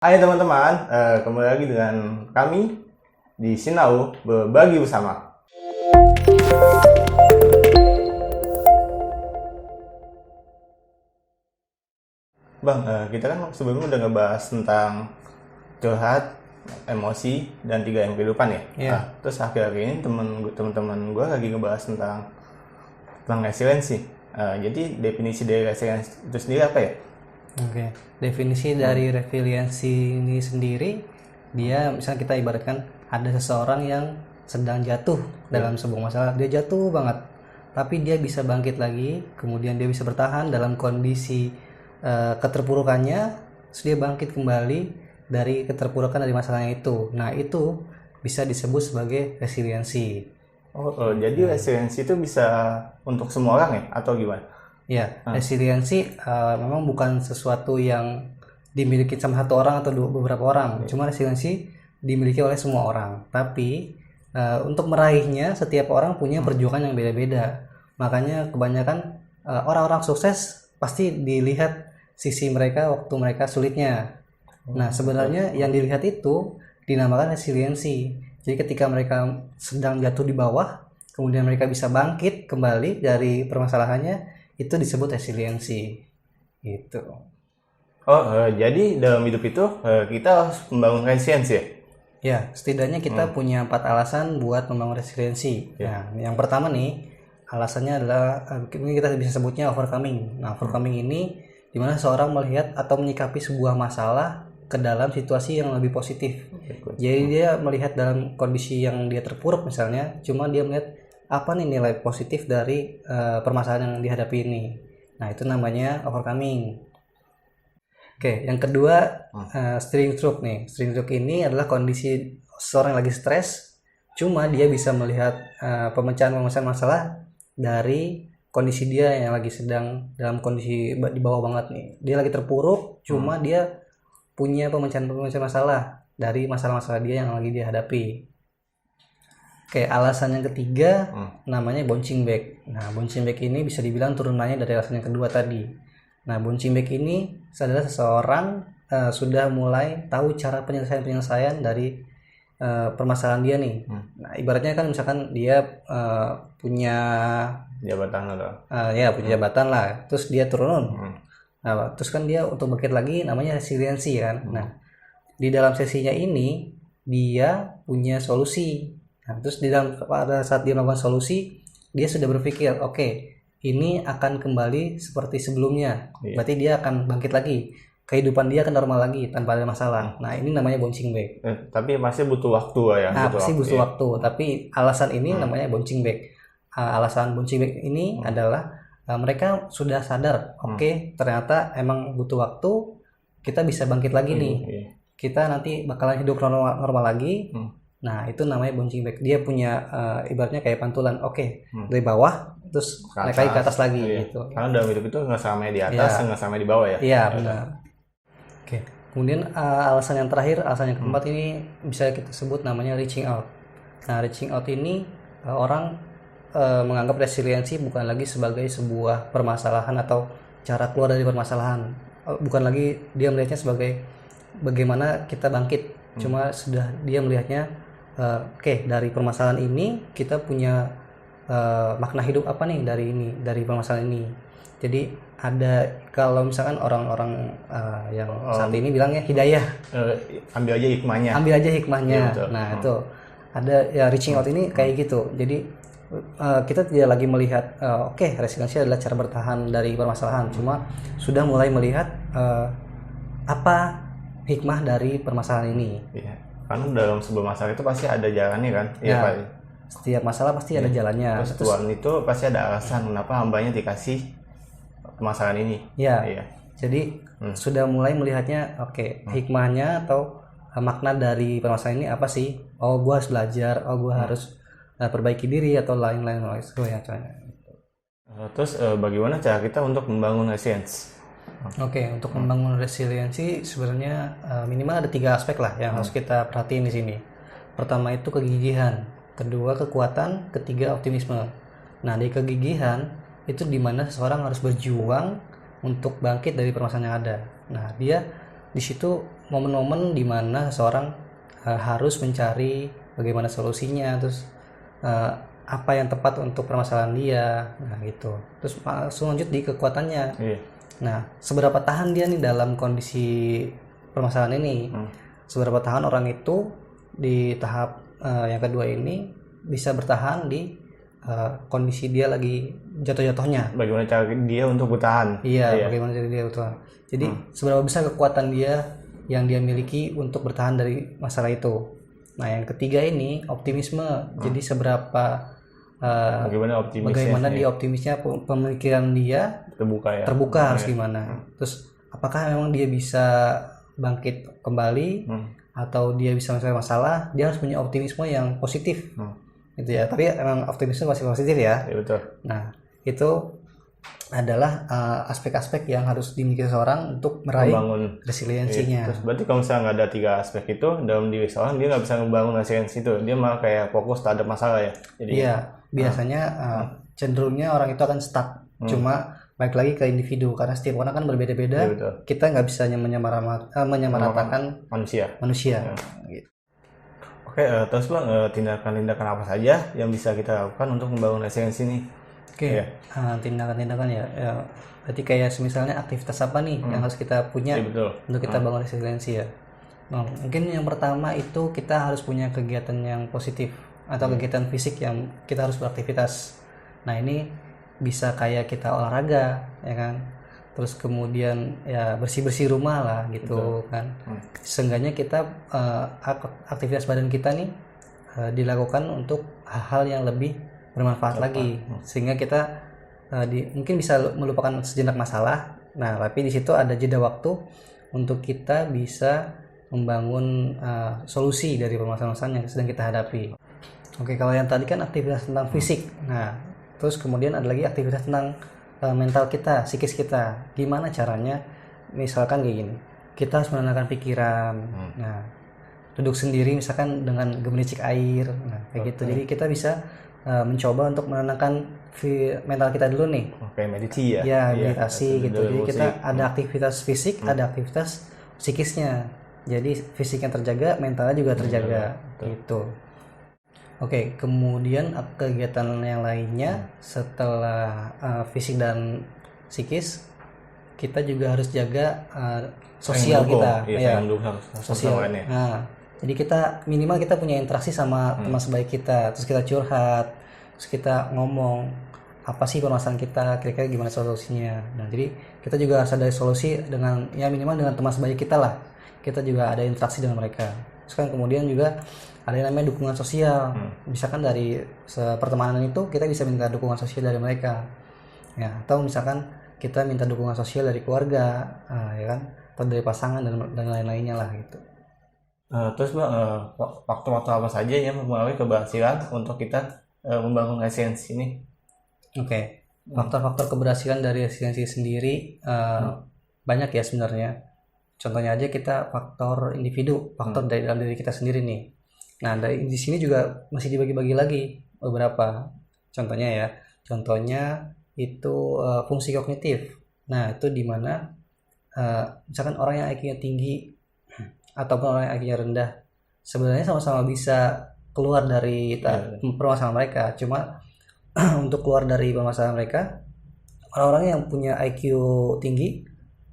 Hai teman-teman, kembali lagi dengan kami di Sinau Berbagi Bersama. Bang, kita kan sebelumnya udah ngebahas tentang curhat, emosi, dan 3M kehidupan ya. Iya. Terus akhir-akhir ini teman-teman gue lagi ngebahas tentang resiliensi. Jadi definisi dari resiliensi itu sendiri apa ya? Oke. Definisi dari resiliensi ini sendiri, dia misalnya kita ibaratkan ada seseorang yang sedang jatuh dalam sebuah masalah, dia jatuh banget, tapi dia bisa bangkit lagi, kemudian dia bisa bertahan dalam kondisi keterpurukannya, terus dia bangkit kembali dari keterpurukan dari masalahnya itu. Nah, itu bisa disebut sebagai resiliensi. Jadi resiliensi itu bisa untuk semua orang ya, atau gimana? Ya, resiliensi memang bukan sesuatu yang dimiliki sama satu orang atau beberapa orang. Cuma resiliensi dimiliki oleh semua orang. Tapi untuk meraihnya setiap orang punya perjuangan yang beda-beda. Makanya kebanyakan orang-orang sukses pasti dilihat sisi mereka waktu mereka sulitnya. Nah, sebenarnya yang dilihat itu dinamakan resiliensi. Jadi ketika mereka sedang jatuh di bawah, kemudian mereka bisa bangkit kembali dari permasalahannya, itu disebut resiliensi. Gitu. Jadi dalam hidup itu kita harus membangun resiliensi ya? Ya, setidaknya kita punya 4 alasan buat membangun resiliensi. Nah, yang pertama nih, alasannya adalah ini kita bisa sebutnya overcoming. Nah, overcoming ini dimana seorang melihat atau menyikapi sebuah masalah ke dalam situasi yang lebih positif. Jadi dia melihat dalam kondisi yang dia terpuruk misalnya, cuma dia melihat apa nih nilai positif dari permasalahan yang dihadapi ini. Nah, itu namanya overcoming. Oke, yang kedua steering stroke nih. Steering stroke ini adalah kondisi seorang yang lagi stres, cuma dia bisa melihat pemecahan masalah dari kondisi dia yang lagi sedang dalam kondisi di bawah banget nih. Dia lagi terpuruk, cuma dia punya pemecahan masalah dari masalah-masalah dia yang lagi dia hadapi. Oke, alasan yang ketiga namanya bouncing back. Nah, bouncing back ini bisa dibilang turunannya dari alasan yang kedua tadi. Nah, bouncing back ini adalah seseorang sudah mulai tahu cara penyelesaian dari permasalahan dia nih. Nah, ibaratnya kan misalkan dia punya Jabatan atau? punya jabatan lah, terus dia turun. Nah, terus kan dia untuk bangkit lagi namanya resiliensi kan. Nah, di dalam sesinya ini dia punya solusi. Nah, terus pada saat dia melakukan solusi, dia sudah berpikir, oke, ini akan kembali seperti sebelumnya. Berarti dia akan bangkit lagi. Kehidupan dia akan normal lagi tanpa ada masalah. Nah, ini namanya bouncing back. Tapi pasti butuh waktu ya. Nah, pasti butuh waktu. Tapi alasan ini namanya bouncing back. Alasan bouncing back ini adalah mereka sudah sadar, oke, ternyata emang butuh waktu, kita bisa bangkit lagi nih. Kita nanti bakalan hidup normal lagi. Nah, itu namanya bouncing back. Dia punya ibaratnya kayak pantulan. Oke, dari bawah terus naik lagi ke atas lagi gitu. Karena dalam hidup itu nggak sampai di atas, nggak sampai di bawah ya. Iya, benar. Oke. Kemudian alasan yang terakhir, alasan yang keempat ini bisa kita sebut namanya reaching out. Nah, reaching out ini orang menganggap resiliensi bukan lagi sebagai sebuah permasalahan atau cara keluar dari permasalahan. Bukan lagi dia melihatnya sebagai bagaimana kita bangkit. Cuma sudah dia melihatnya oke, dari permasalahan ini kita punya makna hidup apa nih dari permasalahan ini. Jadi ada, kalau misalkan orang-orang yang saat ini bilangnya hidayah, Ambil aja hikmahnya. Iya, nah itu ada ya, reaching out ini kayak gitu. Jadi kita tidak lagi melihat oke, resiliensi adalah cara bertahan dari permasalahan, cuma sudah mulai melihat apa hikmah dari permasalahan ini. Iya. Karena dalam sebuah masalah itu pasti ada jalannya kan. Iya, Pak. Setiap masalah pasti ada jalannya. Terus Tuhan itu pasti ada alasan kenapa hambanya dikasih permasalahan ini. Ya. Iya. Jadi sudah mulai melihatnya, oke, hikmahnya atau makna dari permasalahan ini apa sih? Oh, gue harus belajar. Oh, gue harus perbaiki diri atau lain-lain. Terus bagaimana cara kita untuk membangun resiliensi? Oke, untuk membangun resiliensi sebenarnya minimal ada 3 aspek lah yang harus kita perhatiin di sini. Pertama itu kegigihan, kedua kekuatan, ketiga optimisme. Nah, di kegigihan itu dimana seseorang harus berjuang untuk bangkit dari permasalahan yang ada. Nah, dia di situ momen-momen di mana seseorang harus mencari bagaimana solusinya, terus apa yang tepat untuk permasalahan dia, nah gitu. Terus langsung lanjut di kekuatannya. Nah, seberapa tahan dia nih dalam kondisi permasalahan ini? Seberapa tahan orang itu di tahap yang kedua ini bisa bertahan di kondisi dia lagi jatuh-jatuhnya. Bagaimana cara dia untuk bertahan? Iya, bagaimana cara dia bertahan. Jadi seberapa besar kekuatan dia yang dia miliki untuk bertahan dari masalah itu. Nah, yang ketiga ini optimisme. Jadi seberapa bagaimana dia optimisnya, pemikiran dia terbuka harus gimana. Terus apakah memang dia bisa bangkit kembali atau dia bisa menyelesaikan masalah? Dia harus punya optimisme yang positif. Gitu ya. Tapi emang optimisme masih positif ya. Iya, betul. Nah, itu adalah aspek-aspek yang harus dimiliki seseorang untuk meraih resiliensinya. Terus berarti kalau misalnya nggak ada 3 aspek itu dalam diri seorang, dia nggak bisa membangun resiliensi itu. Dia malah kayak fokus terhadap masalah ya. Jadi biasanya cenderungnya orang itu akan stuck. Cuma balik lagi ke individu, karena setiap orang kan berbeda-beda. Kita nggak bisa menyamaratakan manusia. Gitu. Oke, terus Bang, tindakan-tindakan apa saja yang bisa kita lakukan untuk membangun resiliensi ini? Tindakan-tindakan ya, berarti kayak misalnya aktivitas apa nih yang harus kita punya untuk kita bangun resiliensi ya. Nah, mungkin yang pertama itu kita harus punya kegiatan yang positif atau kegiatan fisik yang kita harus beraktivitas. Nah, ini bisa kayak kita olahraga ya kan, terus kemudian ya bersih-bersih rumah lah gitu. Kan seenggaknya kita aktivitas badan kita nih dilakukan untuk hal-hal yang lebih bermanfaat lagi, sehingga kita mungkin bisa melupakan sejenak masalah. Nah, tapi di situ ada jeda waktu untuk kita bisa membangun solusi dari permasalahan yang sedang kita hadapi. Oke, kalau yang tadi kan aktivitas tentang fisik. Nah, terus kemudian ada lagi aktivitas tentang mental kita, psikis kita. Gimana caranya? Misalkan kayak gini, kita harus menenangkan pikiran. Nah, duduk sendiri misalkan dengan gemericik air. Nah, kayak gitu. Jadi kita bisa mencoba untuk menenangkan mental kita dulu nih. Meditasi ya? Ya, meditasi gitu. Jadi kita ada aktivitas fisik, ada aktivitas psikisnya. Jadi fisiknya terjaga, mentalnya juga terjaga. Gitu. Oke, kemudian kegiatan yang lainnya setelah fisik dan psikis, kita juga harus jaga sosial kita. Sosial. Nah, jadi kita minimal kita punya interaksi sama teman sebaik kita, terus kita curhat, terus kita ngomong apa sih permasalahan kita, kira-kira gimana solusinya. Nah, jadi kita juga harus ada solusi dengan ya minimal dengan teman sebaik kita lah. Kita juga ada interaksi dengan mereka. Terus kan kemudian juga ada yang namanya dukungan sosial. Misalkan dari pertemanan itu kita bisa minta dukungan sosial dari mereka. Ya, atau misalkan kita minta dukungan sosial dari keluarga, ya kan, atau dari pasangan dan lain-lainnya lah gitu. Terus Bang, faktor-faktor apa saja yang mempengaruhi keberhasilan untuk kita membangun resiliensi ini? Oke, faktor-faktor keberhasilan dari resiliensi sendiri banyak ya sebenarnya. Contohnya aja kita faktor individu, faktor dari dalam diri kita sendiri nih. Nah, di sini juga masih dibagi-bagi lagi beberapa. Contohnya itu fungsi kognitif. Nah, itu di mana misalkan orang yang IQ-nya tinggi ataupun orang yang IQ-nya rendah sebenarnya sama-sama bisa keluar dari permasalahan mereka. Cuma untuk keluar dari permasalahan mereka, orang-orang yang punya IQ tinggi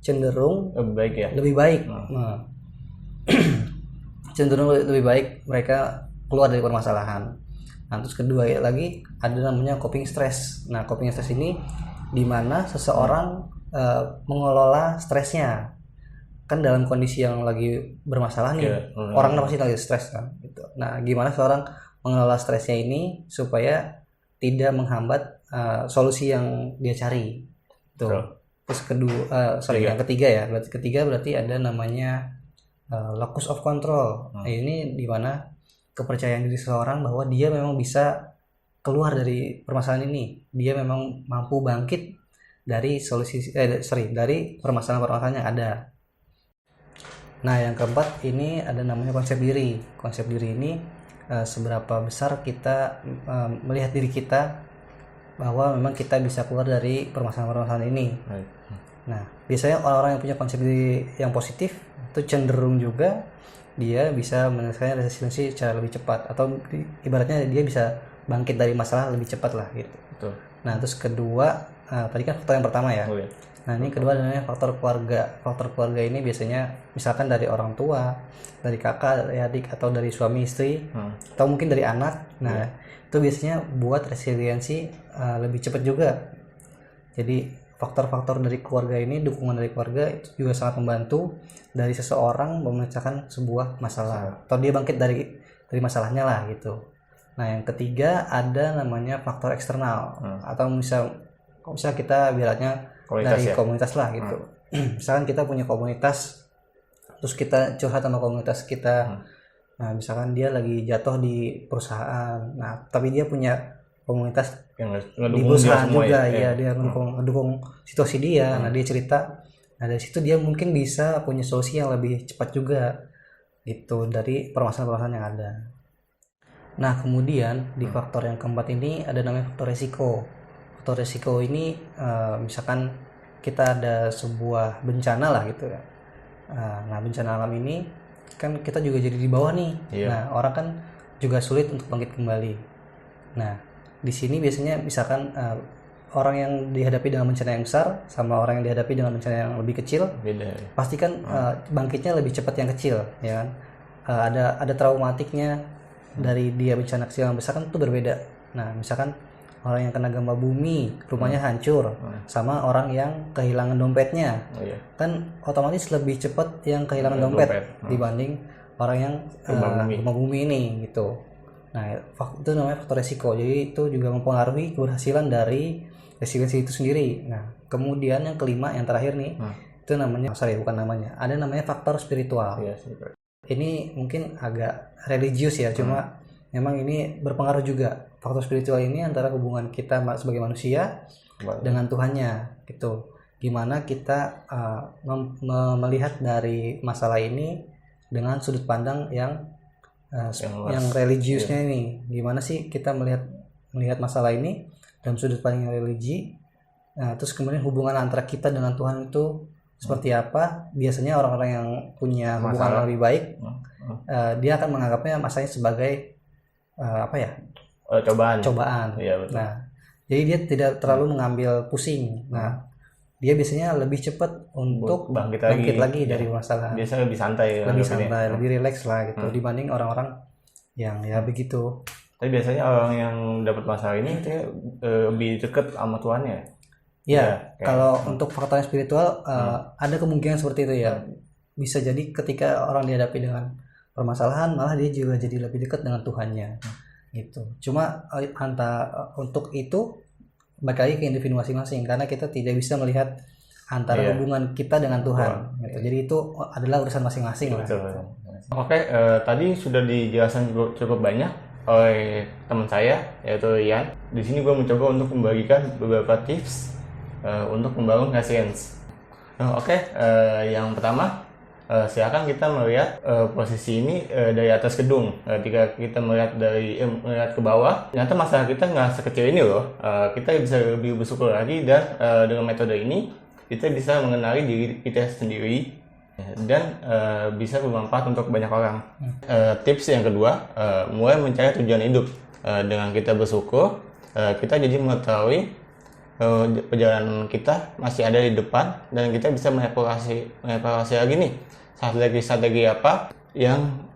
cenderung lebih baik. Nah, cenderung lebih baik mereka keluar dari permasalahan. Nah, terus kedua lagi ada namanya coping stress. Nah, coping stress ini di mana seseorang mengelola stresnya. Kan dalam kondisi yang lagi bermasalah nih, orang pasti lagi stres kan gitu. Nah, gimana seorang mengelola stresnya ini supaya tidak menghambat solusi yang dia cari. Tuh. Terus yang ketiga berarti ada namanya locus of control. Nah, ini di mana kepercayaan diri seseorang bahwa dia memang bisa keluar dari permasalahan ini. Dia memang mampu bangkit dari dari permasalahan-permasalahan yang ada. Nah, yang keempat ini ada namanya konsep diri. Konsep diri ini seberapa besar kita melihat diri kita bahwa memang kita bisa keluar dari permasalahan-permasalahan ini. Nah, biasanya orang-orang yang punya konsep yang positif itu cenderung juga dia bisa menyelesaikan resiliensi secara lebih cepat, atau ibaratnya dia bisa bangkit dari masalah lebih cepat lah gitu. Betul. Nah, terus kedua, tadi kan faktor yang pertama ya. Oh, iya. Nah, ini kedua namanya faktor keluarga. Faktor keluarga ini biasanya misalkan dari orang tua, dari kakak, dari adik, atau dari suami istri, atau mungkin dari anak. Nah, itu biasanya buat resiliensi lebih cepat juga. Jadi faktor-faktor dari keluarga ini, dukungan dari keluarga itu juga sangat membantu dari seseorang memecahkan sebuah masalah, atau dia bangkit dari masalahnya lah gitu. Nah, yang ketiga ada namanya faktor eksternal, atau misal kita biarnya dari komunitas lah gitu. Misalkan kita punya komunitas, terus kita curhat sama komunitas kita. Nah, misalkan dia lagi jatuh di perusahaan, nah tapi dia punya komunitas yang di perusahaan juga ya, dia ngedukung situasi dia. Nah, dia cerita, nah dari situ dia mungkin bisa punya solusi yang lebih cepat juga gitu dari permasalahan yang ada. Nah, kemudian di faktor yang keempat ini ada namanya faktor resiko. Faktor resiko ini misalkan kita ada sebuah bencana lah gitu ya. Nah, bencana alam ini kan kita juga jadi di bawah nih. Nah, orang kan juga sulit untuk bangkit kembali. Nah, di sini biasanya misalkan orang yang dihadapi dengan bencana yang besar sama orang yang dihadapi dengan bencana yang lebih kecil, beda. Pasti kan bangkitnya lebih cepat yang kecil, ya kan? Ada traumatiknya dari dia bencana kecil yang besar kan itu berbeda. Nah, misalkan orang yang kena gempa bumi, rumahnya hancur, sama orang yang kehilangan dompetnya, kan otomatis lebih cepat yang kehilangan dompet dibanding orang yang gempa bumi ini gitu. Nah, itu namanya faktor resiko. Jadi itu juga mempengaruhi keberhasilan dari resiliensi itu sendiri. Nah, kemudian yang kelima, yang terakhir nih, itu namanya, ada namanya faktor spiritual. Ini mungkin agak religius ya, cuma memang ini berpengaruh juga. Faktor spiritual ini antara hubungan kita sebagai manusia dengan Tuhannya gitu. Gimana kita melihat dari masalah ini dengan sudut pandang yang religiusnya ini. Gimana sih kita melihat masalah ini dalam sudut pandang religi. Nah, terus kemudian hubungan antara kita dengan Tuhan itu seperti apa. Biasanya orang-orang yang punya hubungan yang lebih baik, dia akan menganggapnya masalahnya sebagai cobaan. Ya, betul. Nah, jadi dia tidak terlalu mengambil pusing. Nah, dia biasanya lebih cepat untuk bangkit lagi dari masalah. Biasanya lebih santai, lebih rileks lah gitu dibanding orang-orang yang ya begitu. Tapi biasanya orang yang dapat masalah ini lebih dekat sama Tuhannya. Ya, kalau untuk faktor spiritual ada kemungkinan seperti itu ya. Bisa jadi ketika orang dihadapi dengan permasalahan, malah dia juga jadi lebih dekat dengan Tuhannya gitu. Cuma untuk itu balik lagi ke individu masing-masing, karena kita tidak bisa melihat antara hubungan kita dengan Tuhan gitu. Jadi itu adalah urusan masing-masing lah. Oke, tadi sudah dijelaskan cukup banyak oleh teman saya, yaitu Ian. Di sini gue mencoba untuk membagikan beberapa tips untuk membangun resilience. Yang pertama, silakan kita melihat posisi ini dari atas gedung. Jika kita melihat melihat ke bawah, ternyata masalah kita nggak sekecil ini loh. Kita bisa lebih bersyukur lagi, dan dengan metode ini kita bisa mengenali diri kita sendiri dan bisa bermanfaat untuk banyak orang. Tips yang kedua, mulai mencari tujuan hidup. Dengan kita bersyukur, kita jadi mengetahui perjalanan kita masih ada di depan, dan kita bisa mengevaluasi lagi nih strategi apa yang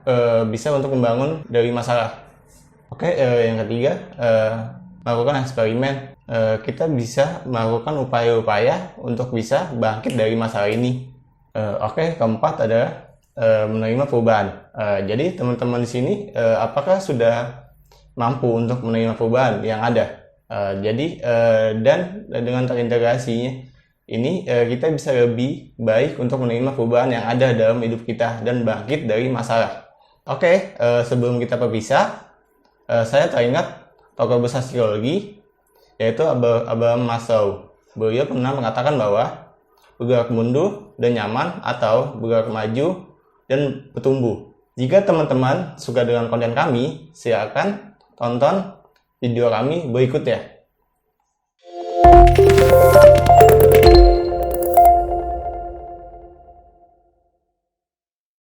bisa untuk membangun dari masalah. Yang ketiga, melakukan eksperimen. Kita bisa melakukan upaya-upaya untuk bisa bangkit dari masalah ini. Keempat adalah menerima perubahan. Jadi teman-teman di sini apakah sudah mampu untuk menerima perubahan yang ada? Dan dengan terintegrasinya ini kita bisa lebih baik untuk menerima perubahan yang ada dalam hidup kita dan bangkit dari masalah. Sebelum kita berpisah, saya teringat tokoh besar psikologi, yaitu Abraham Maslow. Beliau pernah mengatakan bahwa bergerak mundur dan nyaman, atau bergerak maju dan bertumbuh. Jika teman-teman suka dengan konten kami, silakan tonton video kami berikut ya.